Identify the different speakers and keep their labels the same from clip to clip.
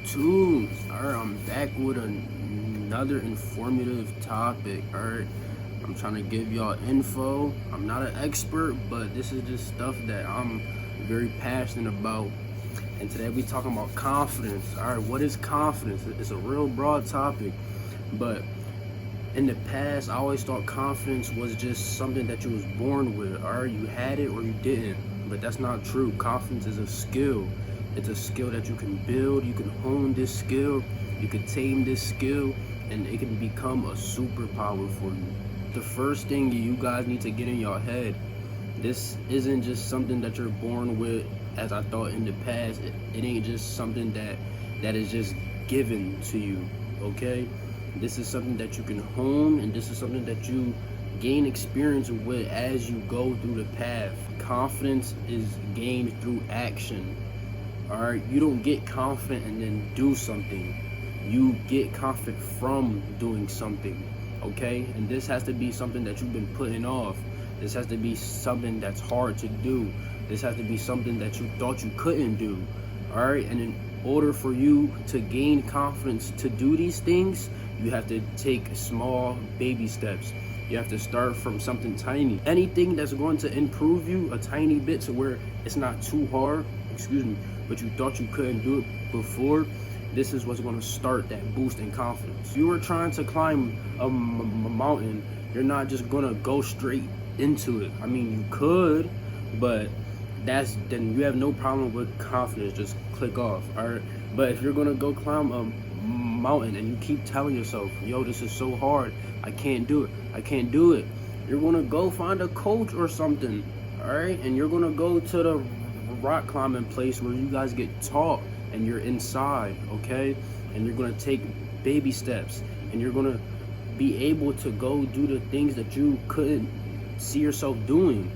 Speaker 1: YouTube. Alright, I'm back with another informative topic. Alright, I'm trying to give y'all info. I'm not an expert, but this is just stuff that I'm very passionate about. And today we talking about confidence. Alright, what is confidence? It's a real broad topic, but in the past I always thought confidence was just something that you was born with. Alright, you had it or you didn't, but that's not true. Confidence is a skill. It's a skill that you can build. You can hone this skill, you can tame this skill, and it can become a superpower for you. The first thing you guys need to get in your head, this isn't just something that you're born with, as I thought in the past. It ain't just something that is just given to you, okay? This is something that you can hone, and this is something that you gain experience with as you go through the path. Confidence is gained through action. Alright, you don't get confident and then do something. You get confident from doing something, okay? And this has to be something that you've been putting off. This has to be something that's hard to do. This has to be something that you thought you couldn't do, alright? And in order for you to gain confidence to do these things, you have to take small baby steps. You have to start from something tiny. Anything that's going to improve you a tiny bit to where it's not too hard, but you thought you couldn't do it before, this is what's going to start that boost in confidence. You were trying to climb a mountain, you're not just going to go straight into it. I mean, you could, but then you have no problem with confidence. Just click off, all right? But if you're going to go climb a mountain and you keep telling yourself, yo, this is so hard, I can't do it, I can't do it, you're going to go find a coach or something, all right? And you're going to go to the rock climbing place where you guys get taught, and you're inside, okay? And you're going to take baby steps, and you're going to be able to go do the things that you couldn't see yourself doing,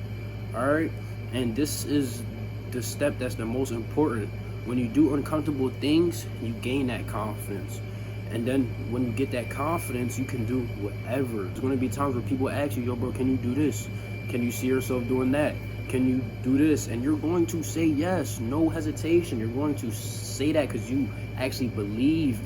Speaker 1: all right? And this is the step that's the most important. When you do uncomfortable things, you gain that confidence. And then when you get that confidence, you can do whatever. There's going to be times where people ask you, yo, bro, can you do this? Can you see yourself doing that? Can you do this? And you're going to say yes, no hesitation. You're going to say that because you actually believe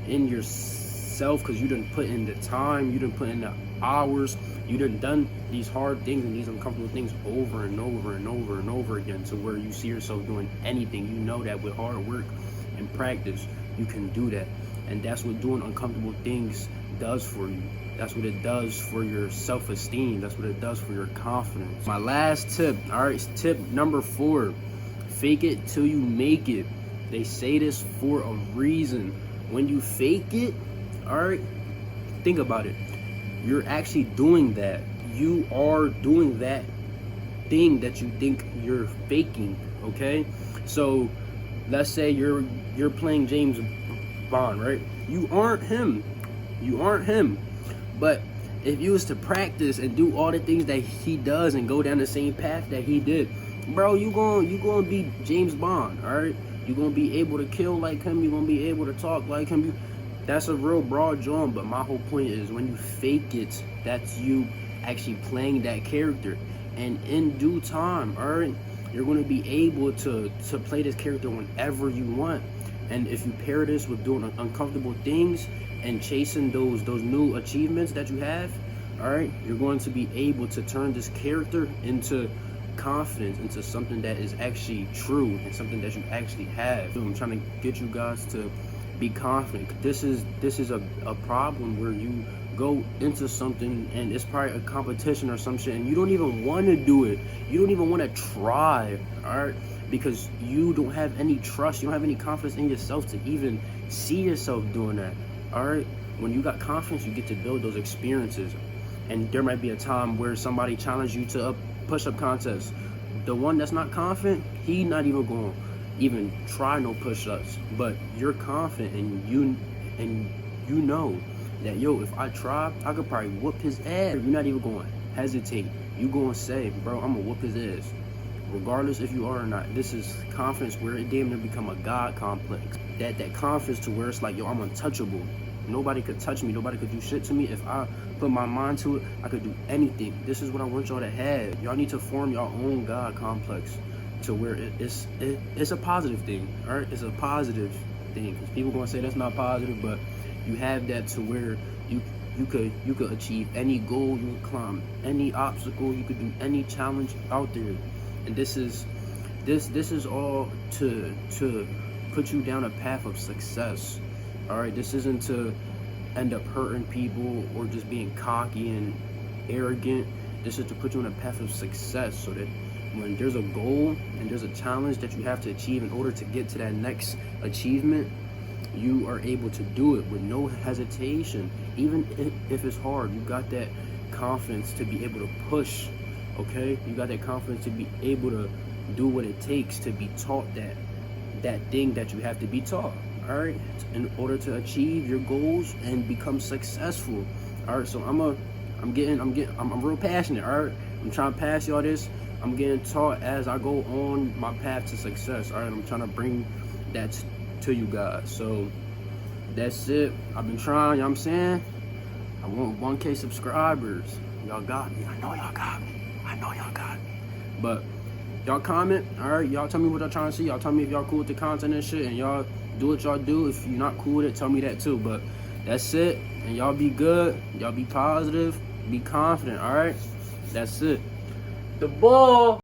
Speaker 1: in yourself, because you done put in the time, you done put in the hours, you done these hard things and these uncomfortable things over and over and over and over again, to where you see yourself doing anything. You know that with hard work and practice, you can do that. And that's what doing uncomfortable things does for you. That's what it does for your self-esteem. That's what it does for your confidence. My last tip, all right, tip number 4, fake it till you make it. They say this for a reason. When you fake it, all right, think about it. You're actually doing that. You are doing that thing that you think you're faking, okay? So let's say you're playing James Bond, right? You aren't him. You aren't him. But if you was to practice and do all the things that he does and go down the same path that he did, bro, you gonna be James Bond, all right? You're gonna be able to kill like him. You're gonna be able to talk like him. That's a real broad joint, but my whole point is, when you fake it, that's you actually playing that character. And in due time, all right, you're gonna be able to play this character whenever you want. And if you pair this with doing uncomfortable things and chasing those new achievements that you have, all right, you're going to be able to turn this character into confidence, into something that is actually true and something that you actually have. I'm trying to get you guys to be confident. This is a problem where you go into something and it's probably a competition or some shit, and you don't even want to do it. You don't even want to try, all right? Because you don't have any trust, you don't have any confidence in yourself to even see yourself doing that, all right? When you got confidence, you get to build those experiences. And there might be a time where somebody challenged you to a push-up contest. The one that's not confident, he not even going to even try no push-ups. But you're confident, and you know that, yo, if I try, I could probably whoop his ass. You're not even going to hesitate. You going to say, bro, I'm going to whoop his ass, regardless if you are or not. This is confidence where it damn near become a God complex. That confidence to where it's like, yo, I'm untouchable. Nobody could touch me. Nobody could do shit to me. If I put my mind to it, I could do anything. This is what I want y'all to have. Y'all need to form your own God complex, to where it's a positive thing, all right? It's a positive thing, because people gonna say that's not positive, but you have that to where you could achieve any goal, you could climb any obstacle, you could do any challenge out there. And this is all to put you down a path of success. All right, this isn't to end up hurting people or just being cocky and arrogant. This is to put you on a path of success, so that when there's a goal and there's a challenge that you have to achieve in order to get to that next achievement, you are able to do it with no hesitation. Even if it's hard, you got that confidence to be able to push, okay? You got that confidence to be able to do what it takes to be taught that thing that you have to be taught, all right? In order to achieve your goals and become successful, all right? So I'm real passionate, all right? I'm trying to pass y'all this. I'm getting taught as I go on my path to success, all right? I'm trying to bring that to you guys. So that's it. I've been trying, you know what I'm saying? I want 1K subscribers. Y'all got me. I know y'all got me. But y'all comment, all right? Y'all tell me what y'all trying to see. Y'all tell me if y'all cool with the content and shit, and y'all do what y'all do. If you're not cool with it, tell me that too. But that's it. And y'all be good. Y'all be positive. Be confident, all right? That's it. The ball.